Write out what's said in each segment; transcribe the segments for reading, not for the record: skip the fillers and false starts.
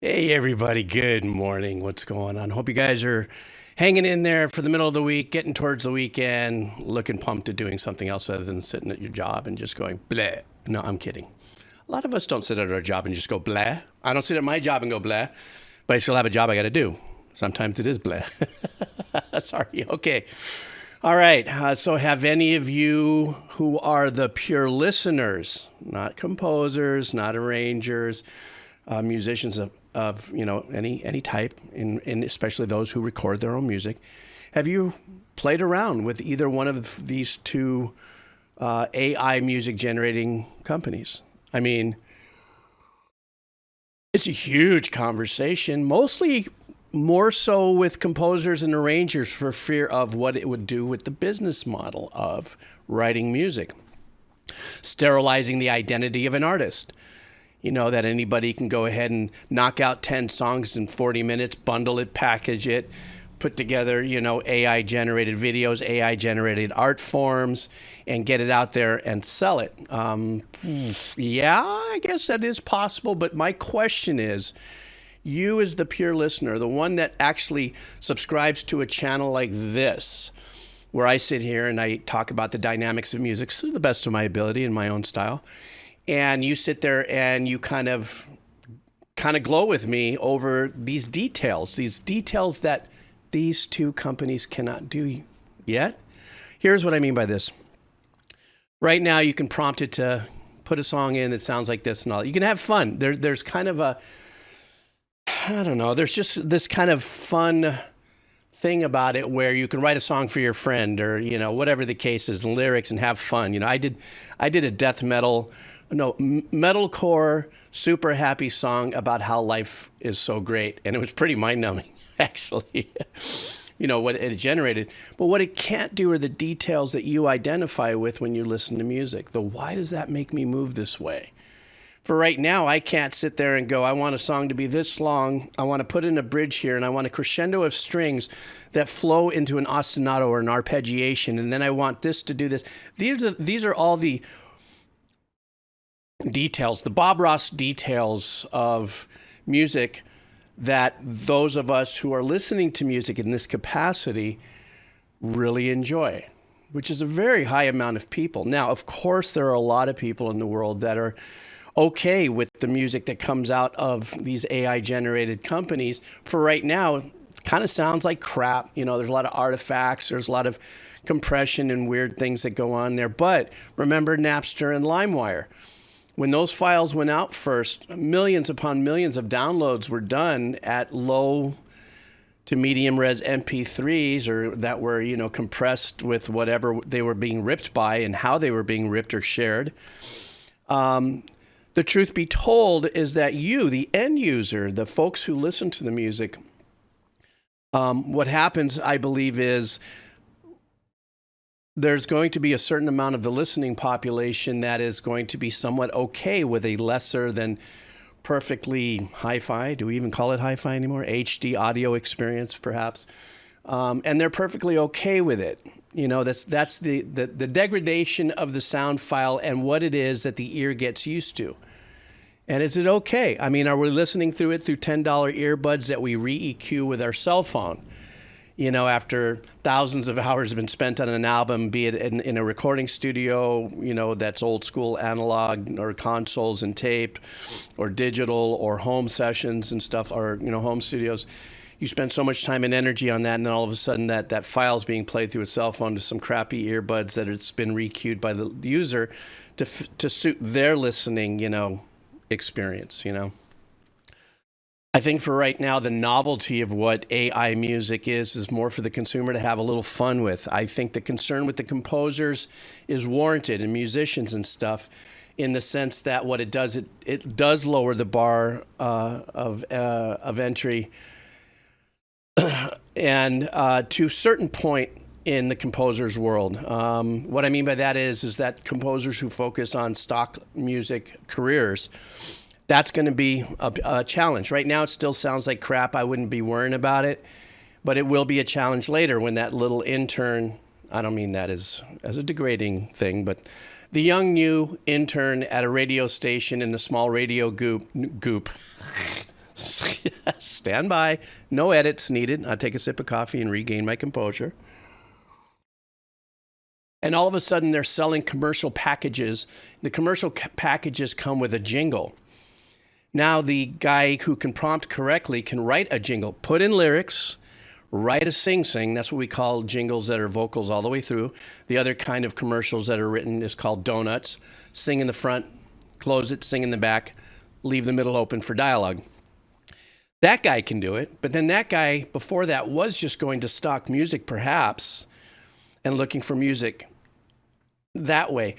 Hey, everybody. Good morning. What's going on? Hope you guys are hanging in there for the middle of the week, getting towards the weekend, looking pumped to doing something else other than sitting at your job and just going, bleh. No, I'm kidding. A lot of us don't sit at our job and just go, bleh. I don't sit at my job and go, bleh, but I still have a job I got to do. Sometimes it is bleh. Sorry. Okay. All right. So have any of you who are the pure listeners, not composers, not arrangers, musicians of any type, and especially those who record their own music, have you played around with either one of these two AI music generating companies? I mean, it's a huge conversation, mostly more so with composers and arrangers for fear of what it would do with the business model of writing music, sterilizing the identity of an artist. You know, that anybody can go ahead and knock out 10 songs in 40 minutes, bundle it, package it, put together, AI generated videos, AI generated art forms, and get it out there and sell it. Yeah, I guess that is possible. But my question is, you as the pure listener, the one that actually subscribes to a channel like this, where I sit here and I talk about the dynamics of music to the best of my ability in my own style, and you sit there and you kind of glow with me over these details that these two companies cannot do yet. Here's what I mean by this. Right now, you can prompt it to put a song in that sounds like this and all. You can have fun. There's kind of there's just this kind of fun thing about it where you can write a song for your friend or, whatever the case is, lyrics, and have fun. I did a metalcore, super happy song about how life is so great. And it was pretty mind-numbing, actually, what it generated. But what it can't do are the details that you identify with when you listen to music. Why does that make me move this way? For right now, I can't sit there and go, I want a song to be this long. I want to put in a bridge here, and I want a crescendo of strings that flow into an ostinato or an arpeggiation. And then I want this to do this. These are all the details, the Bob Ross details of music that those of us who are listening to music in this capacity really enjoy, which is a very high amount of people. Now, of course, there are a lot of people in the world that are okay with the music that comes out of these AI generated companies. For right now, it kind of sounds like crap. There's a lot of artifacts, there's a lot of compression and weird things that go on there. But remember Napster and LimeWire. When those files went out first, millions upon millions of downloads were done at low to medium res MP3s, or that were, compressed with whatever they were being ripped by and how they were being ripped or shared. The truth be told is that you, the end user, the folks who listen to the music, what happens, I believe, is there's going to be a certain amount of the listening population that is going to be somewhat okay with a lesser than perfectly hi-fi. Do we even call it hi-fi anymore? HD audio experience, perhaps. And they're perfectly okay with it. That's the degradation of the sound file and what it is that the ear gets used to. And is it okay? I mean, are we listening through it through $10 earbuds that we re-EQ with our cell phone? After thousands of hours have been spent on an album, be it in a recording studio, that's old school analog, or consoles and tape, or digital, or home sessions and stuff, or, home studios. You spend so much time and energy on that, and then all of a sudden that file's being played through a cell phone to some crappy earbuds that it's been re-queued by the user to suit their listening, experience, I think for right now, the novelty of what AI music is more for the consumer to have a little fun with. I think the concern with the composers is warranted, and musicians and stuff, in the sense that what it does, it does lower the bar of entry, and to a certain point in the composer's world. What I mean by that is that composers who focus on stock music careers, that's going to be a challenge. Right now, it still sounds like crap. I wouldn't be worrying about it, but it will be a challenge later when that little intern, I don't mean that as a degrading thing, but the young new intern at a radio station in a small radio goop Stand by. No edits needed. I take a sip of coffee and regain my composure. And all of a sudden, they're selling commercial packages. The commercial packages come with a jingle. Now, the guy who can prompt correctly can write a jingle, put in lyrics, write a sing-sing. That's what we call jingles that are vocals all the way through. The other kind of commercials that are written is called donuts. Sing in the front, close it, sing in the back, leave the middle open for dialogue. That guy can do it. But then that guy before that was just going to stock music, perhaps, and looking for music that way.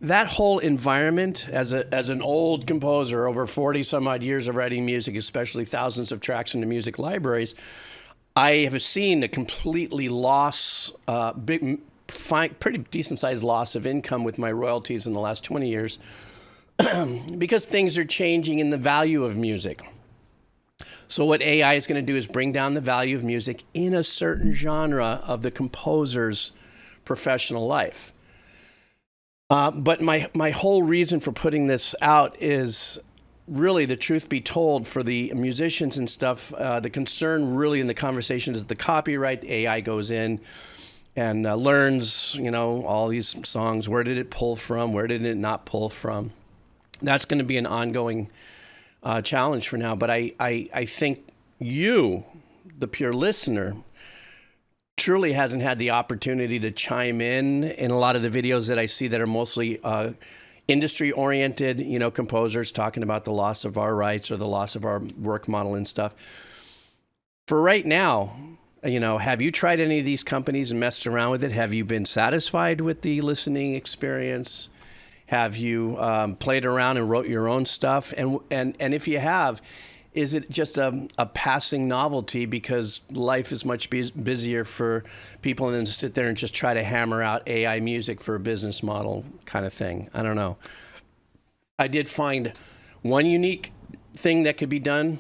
That whole environment, as an old composer, over 40 some odd years of writing music, especially thousands of tracks into music libraries, I have seen a completely pretty decent sized loss of income with my royalties in the last 20 years because things are changing in the value of music. So what AI is going to do is bring down the value of music in a certain genre of the composer's professional life. But my whole reason for putting this out is really, the truth be told, for the musicians and stuff, the concern really in the conversation is the copyright. The AI goes in and learns, all these songs. Where did it pull from? Where did it not pull from? That's going to be an ongoing challenge for now. But I think you, the pure listener, truly hasn't had the opportunity to chime in a lot of the videos that I see that are mostly industry-oriented, composers talking about the loss of our rights or the loss of our work model and stuff. For right now, have you tried any of these companies and messed around with it? Have you been satisfied with the listening experience? Have you played around and wrote your own stuff? And if you have, is it just a passing novelty because life is much busier for people than to sit there and just try to hammer out AI music for a business model kind of thing? I don't know. I did find one unique thing that could be done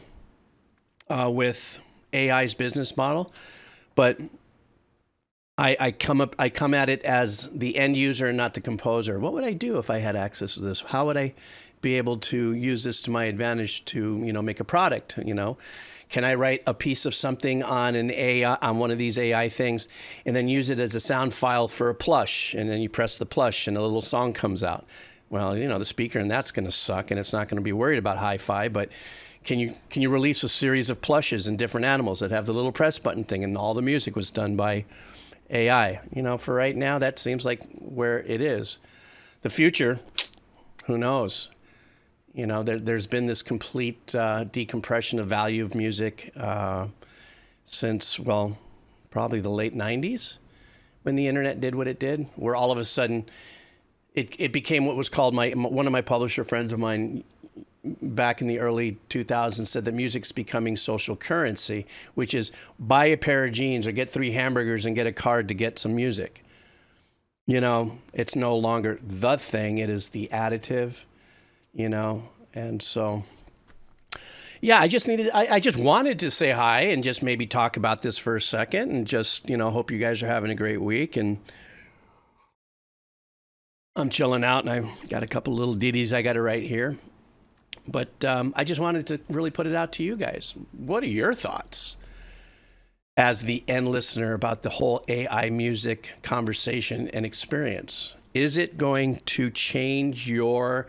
with AI's business model, but I come at it as the end user and not the composer. What would I do if I had access to this? How would I be able to use this to my advantage to, make a product? Can I write a piece of something on an AI, on one of these AI things, and then use it as a sound file for a plush, and then you press the plush and a little song comes out? Well, the speaker and that's going to suck, and it's not going to be worried about hi-fi, but can you release a series of plushes and different animals that have the little press button thing, and all the music was done by AI? For right now, that seems like where it is. The future, who knows? There's been this complete decompression of value of music since, probably the late 90s when the internet did what it did, where all of a sudden it became what was called, one of my publisher friends of mine back in the early 2000s said that music's becoming social currency, which is buy a pair of jeans or get 3 hamburgers and get a card to get some music. It's no longer the thing, it is the additive. And so, yeah, I just wanted to say hi and just maybe talk about this for a second and just, hope you guys are having a great week. And I'm chilling out and I've got a couple little ditties I got to write here. But I just wanted to really put it out to you guys. What are your thoughts as the end listener about the whole AI music conversation and experience? Is it going to change your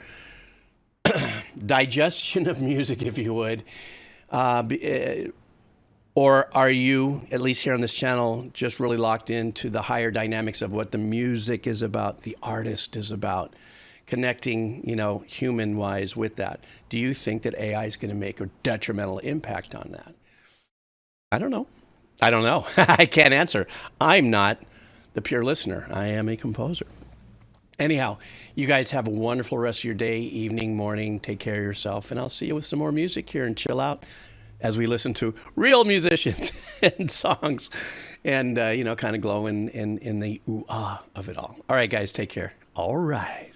digestion of music, if you would, or are you, at least here on this channel, just really locked into the higher dynamics of what the music is about, the artist is about, connecting, human-wise with that? Do you think that AI is going to make a detrimental impact on that? I don't know. I can't answer. I'm not the pure listener. I am a composer. Anyhow, you guys have a wonderful rest of your day, evening, morning. Take care of yourself, and I'll see you with some more music here and chill out as we listen to real musicians and songs and, kind of glow in the ooh-ah of it all. All right, guys, take care. All right.